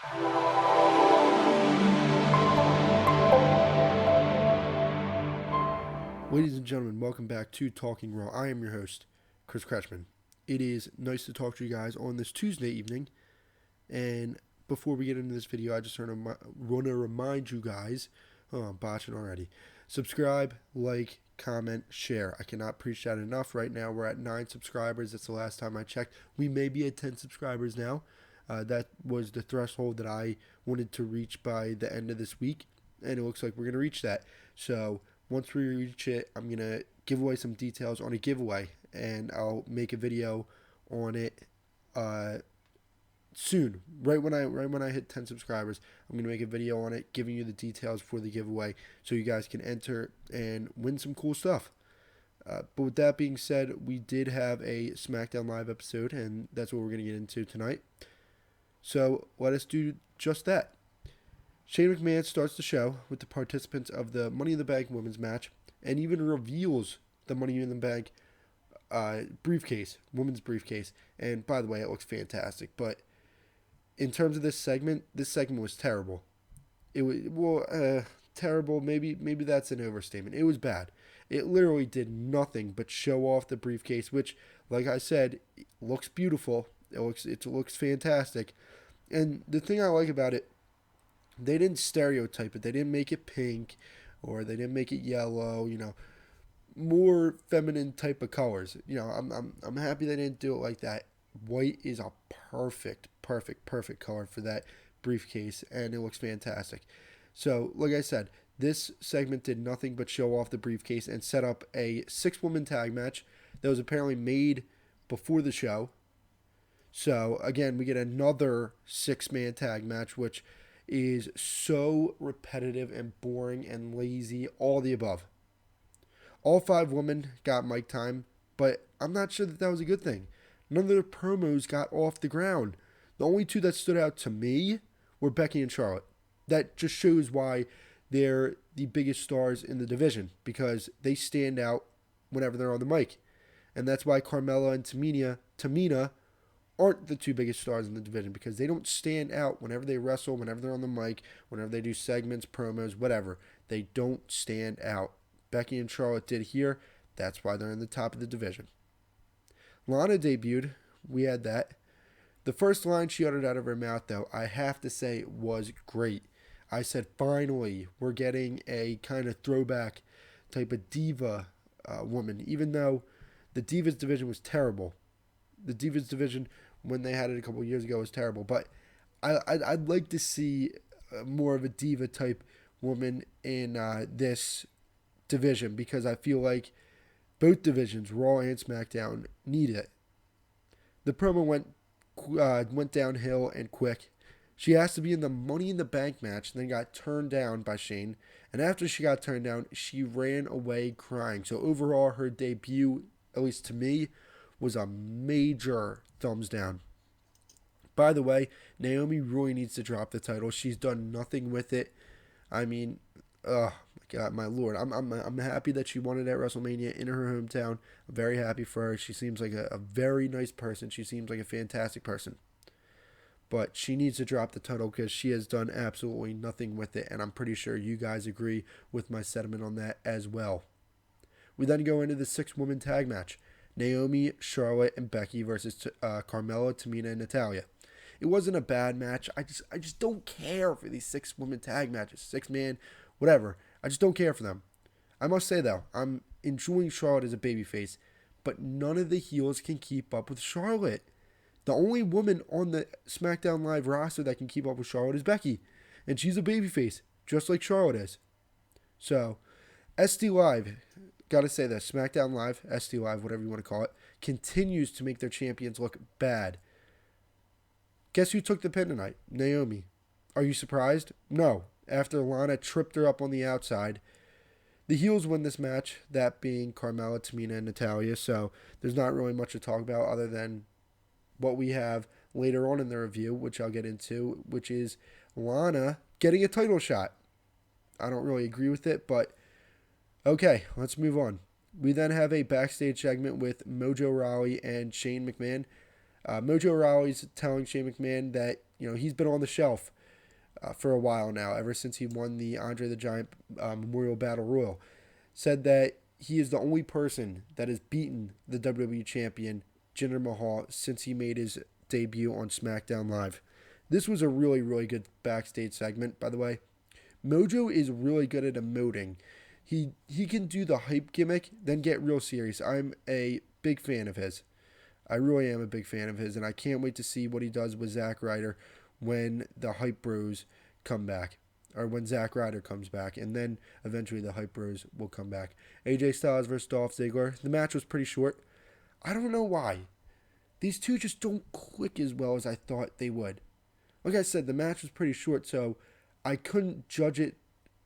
Ladies and gentlemen, welcome back to Talking Raw. I am your host, Chris Kretschmann. It is nice to talk to you guys on this Tuesday evening. And before we get into this video, I just want to remind you guys, I'm botching already, subscribe, like, comment, share. I cannot preach that enough. Right now, we're at 9 subscribers. That's the last time I checked. We may be at 10 subscribers now. That was the threshold that I wanted to reach by the end of this week. And it looks like we're going to reach that. So once we reach it, I'm going to give away some details on a giveaway, and I'll make a video on it soon. Right when I hit 10 subscribers, I'm going to make a video on it, giving you the details for the giveaway so you guys can enter and win some cool stuff. But with that being said, we did have a Smackdown Live episode, and that's what we're going to get into tonight. So let us do just that. Shane McMahon starts the show with the participants of the Money in the Bank women's match and even reveals the Money in the Bank briefcase, women's briefcase. And by the way, it looks fantastic. But in terms of this segment was terrible. It was, terrible, maybe that's an overstatement. It was bad. It literally did nothing but show off the briefcase, which, like I said, looks beautiful. It looks fantastic. And the thing I like about it, they didn't stereotype it. They didn't make it pink or they didn't make it yellow, more feminine type of colors. I'm happy they didn't do it like that. White is a perfect color for that briefcase, and it looks fantastic. So, like I said, this segment did nothing but show off the briefcase and set up a 6-woman tag match that was apparently made before the show. So, again, we get another 6-man tag match, which is so repetitive and boring and lazy, all the above. All 5 women got mic time, but I'm not sure that was a good thing. None of their promos got off the ground. The only 2 that stood out to me were Becky and Charlotte. That just shows why they're the biggest stars in the division, because they stand out whenever they're on the mic. And that's why Carmella and Tamina aren't the 2 biggest stars in the division, because they don't stand out whenever they wrestle, whenever they're on the mic, whenever they do segments, promos, whatever. They don't stand out. Becky and Charlotte did here. That's why they're in the top of the division. Lana debuted. We had that. The first line she uttered out of her mouth, though, I have to say was great. I said, finally, we're getting a kind of throwback type of diva woman, even though the Divas division was terrible. The Divas division, when they had it a couple of years ago, was terrible. But I'd like to see more of a diva type woman in this division, because I feel like both divisions, Raw and SmackDown, need it. The promo went downhill and quick. She asked to be in the Money in the Bank match, and then got turned down by Shane. And after she got turned down, she ran away crying. So overall, her debut, at least to me, was a major thumbs down. By the way, Naomi really needs to drop the title. She's done nothing with it. I mean, oh my God, my Lord. I'm happy that she won it at WrestleMania in her hometown. I'm very happy for her. She seems like a very nice person. She seems like a fantastic person. But she needs to drop the title because she has done absolutely nothing with it. And I'm pretty sure you guys agree with my sentiment on that as well. We then go into the 6-woman tag match. Naomi, Charlotte, and Becky versus Carmella, Tamina, and Natalya. It wasn't a bad match. I just don't care for these 6-woman tag matches. 6-man, whatever. I just don't care for them. I must say, though, I'm enjoying Charlotte as a babyface, but none of the heels can keep up with Charlotte. The only woman on the SmackDown Live roster that can keep up with Charlotte is Becky, and she's a babyface, just like Charlotte is. So, SD Live, gotta say this, SmackDown Live, SD Live, whatever you want to call it, continues to make their champions look bad. Guess who took the pin tonight? Naomi. Are you surprised? No. After Lana tripped her up on the outside, the heels win this match, that being Carmella, Tamina, and Natalya. So there's not really much to talk about other than what we have later on in the review, which I'll get into, which is Lana getting a title shot. I don't really agree with it, but okay, let's move on. We then have a backstage segment with Mojo Rawley and Shane McMahon. Mojo Rawley's telling Shane McMahon that, he's been on the shelf for a while now, ever since he won the Andre the Giant Memorial Battle Royal. Said that he is the only person that has beaten the WWE Champion, Jinder Mahal, since he made his debut on SmackDown Live. This was a really, really good backstage segment, by the way. Mojo is really good at emoting. He can do the hype gimmick, then get real serious. I'm a big fan of his. I really am a big fan of his, and I can't wait to see what he does with Zack Ryder when the Hype Bros come back, or when Zack Ryder comes back, and then eventually the Hype Bros will come back. AJ Styles versus Dolph Ziggler. The match was pretty short. I don't know why. These two just don't click as well as I thought they would. Like I said, the match was pretty short, so I couldn't judge it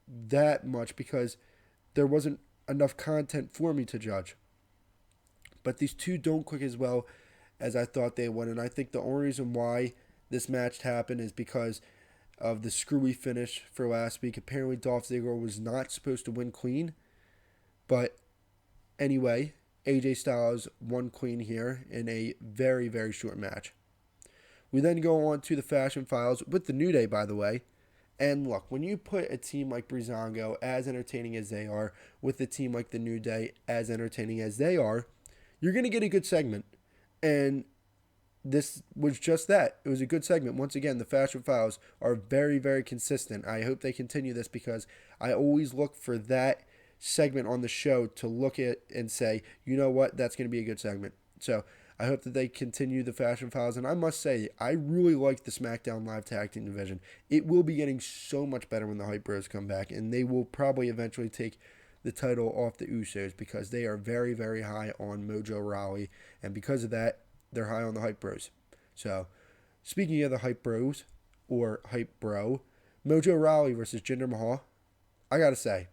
that much because there wasn't enough content for me to judge. But these two don't click as well as I thought they would, and I think the only reason why this match happened is because of the screwy finish for last week. Apparently, Dolph Ziggler was not supposed to win clean, but anyway, AJ Styles won clean here in a very, very short match. We then go on to the Fashion Files with the New Day, by the way. And look, when you put a team like Breezango as entertaining as they are, with a team like the New Day as entertaining as they are, you're going to get a good segment. And this was just that. It was a good segment. Once again, the Fashion Files are very, very consistent. I hope they continue this because I always look for that segment on the show to look at and say, you know what, that's going to be a good segment. So I hope that they continue the Fashion Files. And I must say, I really like the SmackDown Live Tag Team division. It will be getting so much better when the Hype Bros come back. And they will probably eventually take the title off the Usos because they are very, very high on Mojo Rawley. And because of that, they're high on the Hype Bros. So, speaking of the Hype Bros, or Hype Bro, Mojo Rawley versus Jinder Mahal, I gotta say,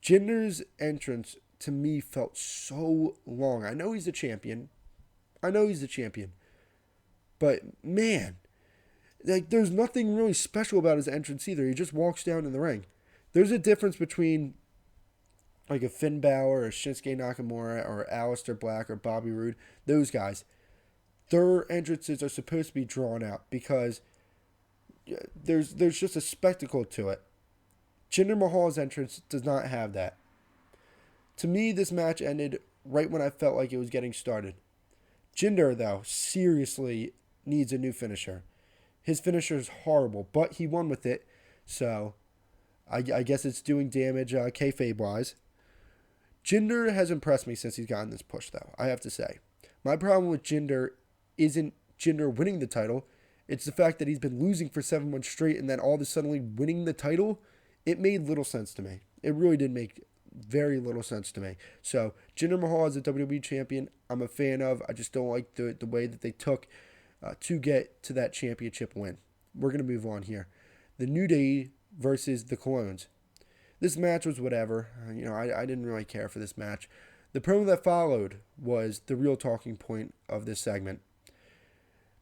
Jinder's entrance to me felt so long. I know he's the champion. But, man, like, there's nothing really special about his entrance either. He just walks down in the ring. There's a difference between like a Finn Balor or Shinsuke Nakamura or Aleister Black or Bobby Roode. Those guys, their entrances are supposed to be drawn out because there's just a spectacle to it. Jinder Mahal's entrance does not have that. To me, this match ended right when I felt like it was getting started. Jinder, though, seriously needs a new finisher. His finisher is horrible, but he won with it, so I guess it's doing damage kayfabe-wise. Jinder has impressed me since he's gotten this push, though, I have to say. My problem with Jinder isn't Jinder winning the title. It's the fact that he's been losing for 7 months straight and then all of a sudden winning the title. It made little sense to me. It really did make very little sense to me. So, Jinder Mahal is a WWE champion. I'm a fan of. I just don't like the way that they took to get to that championship win. We're going to move on here. The New Day versus the Clones. This match was whatever. I didn't really care for this match. The promo that followed was the real talking point of this segment.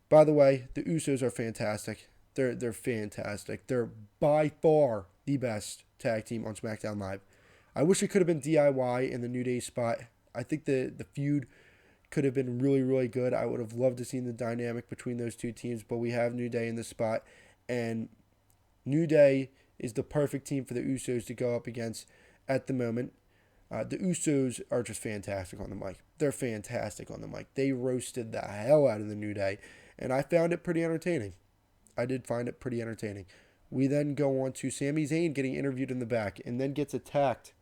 By the way, the Usos are fantastic. They're fantastic. They're by far the best tag team on SmackDown Live. I wish it could have been DIY in the New Day spot. I think the feud could have been really, really good. I would have loved to see the dynamic between those two teams, but we have New Day in this spot, and New Day is the perfect team for the Usos to go up against at the moment. The Usos are just fantastic on the mic. They're fantastic on the mic. They roasted the hell out of the New Day, and I found it pretty entertaining. I did find it pretty entertaining. We then go on to Sami Zayn getting interviewed in the back and then gets attacked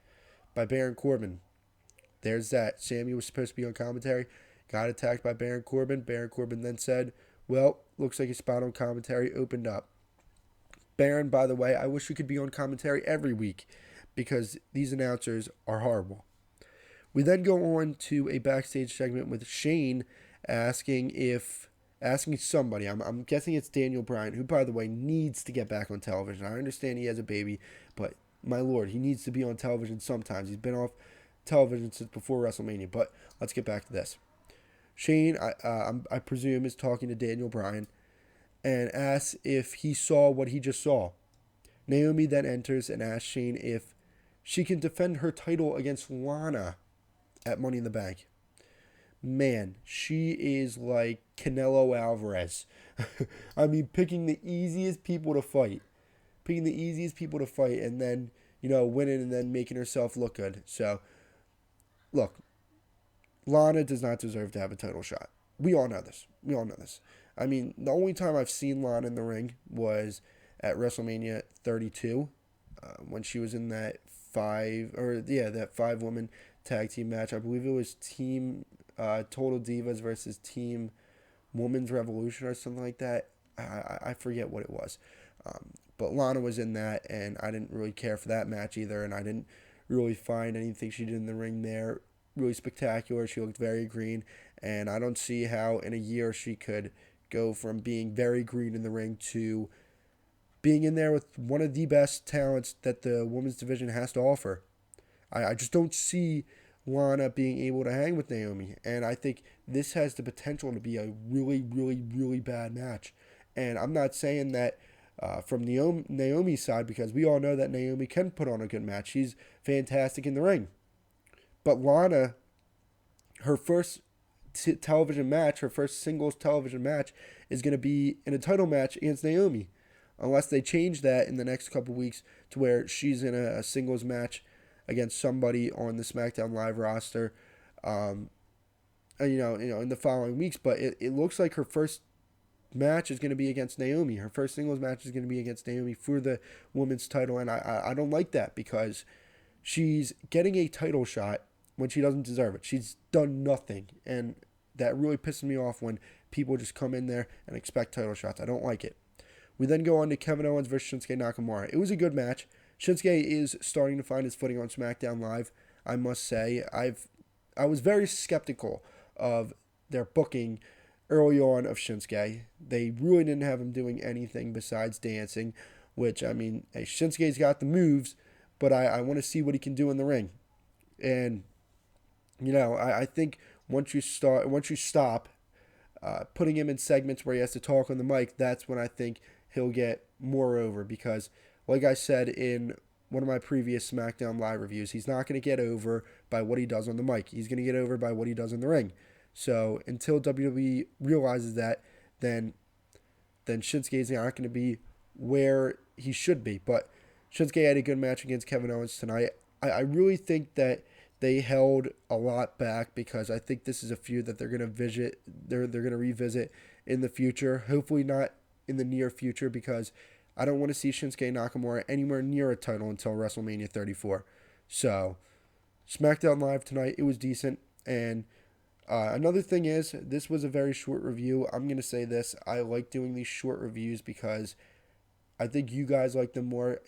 by Baron Corbin. There's that. Sami was supposed to be on commentary, got attacked by Baron Corbin. Baron Corbin then said, well, looks like his spot on commentary opened up. Baron, by the way, I wish we could be on commentary every week because these announcers are horrible. We then go on to a backstage segment with Shane asking somebody, I'm guessing it's Daniel Bryan, who, by the way, needs to get back on television. I understand he has a baby, but my lord, he needs to be on television sometimes. He's been off television since before WrestleMania, but let's get back to this. Shane, I presume, is talking to Daniel Bryan and asks if he saw what he just saw. Naomi then enters and asks Shane if she can defend her title against Lana at Money in the Bank. man, she is like Canelo Alvarez. I mean, picking the easiest people to fight. Picking the easiest people to fight and then, winning and then making herself look good. So, look, Lana does not deserve to have a title shot. We all know this. We all know this. I mean, the only time I've seen Lana in the ring was at WrestleMania 32 when she was in that that 5-woman tag team match. I believe it was Team Total Divas versus Team Women's Revolution or something like that. I forget what it was. But Lana was in that, and I didn't really care for that match either, and I didn't really find anything she did in the ring there really spectacular. She looked very green, and I don't see how in a year she could go from being very green in the ring to being in there with one of the best talents that the women's division has to offer. I just don't see Lana being able to hang with Naomi, and I think this has the potential to be a really, really, really bad match. And I'm not saying that from Naomi's side, because we all know that Naomi can put on a good match. She's fantastic in the ring. But Lana, her first television match, her first singles television match, is going to be in a title match against Naomi. Unless they change that in the next couple weeks to where she's in a singles match against somebody on the SmackDown Live roster, in the following weeks. But it looks like her first match is going to be against Naomi. Her first singles match is going to be against Naomi for the women's title, and I don't like that because she's getting a title shot when she doesn't deserve it. She's done nothing, and that really pisses me off when people just come in there and expect title shots. I don't like it. We then go on to Kevin Owens versus Shinsuke Nakamura. It was a good match. Shinsuke is starting to find his footing on SmackDown Live, I must say. I was very skeptical of their booking early on of Shinsuke. They really didn't have him doing anything besides dancing, which, I mean, hey, Shinsuke's got the moves, but I want to see what he can do in the ring. And I think once you stop putting him in segments where he has to talk on the mic, that's when I think he'll get more over. Because, like I said in one of my previous SmackDown Live reviews, he's not going to get over by what he does on the mic. He's going to get over by what he does in the ring. So until WWE realizes that, then Shinsuke is not going to be where he should be. But Shinsuke had a good match against Kevin Owens tonight. I really think that they held a lot back because I think this is a feud that they're going to visit. They're going to revisit in the future. Hopefully not in the near future, because I don't want to see Shinsuke Nakamura anywhere near a title until WrestleMania 34. So SmackDown Live tonight, it was decent. And another thing is, this was a very short review. I'm going to say this. I like doing these short reviews because I think you guys like them more.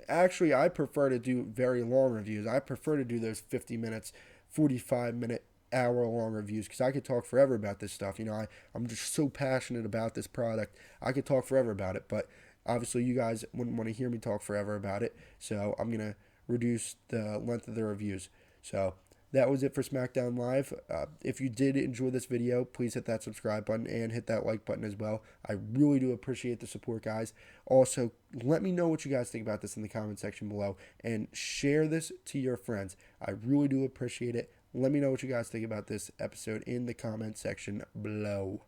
Actually, I prefer to do very long reviews. I prefer to do those 50 minutes, 45-minute, hour-long reviews because I could talk forever about this stuff. I'm just so passionate about this product. I could talk forever about it, but obviously you guys wouldn't want to hear me talk forever about it, so I'm going to reduce the length of the reviews. So that was it for SmackDown Live. If you did enjoy this video, please hit that subscribe button and hit that like button as well. I really do appreciate the support, guys. Also, let me know what you guys think about this in the comment section below, and share this to your friends. I really do appreciate it. Let me know what you guys think about this episode in the comment section below.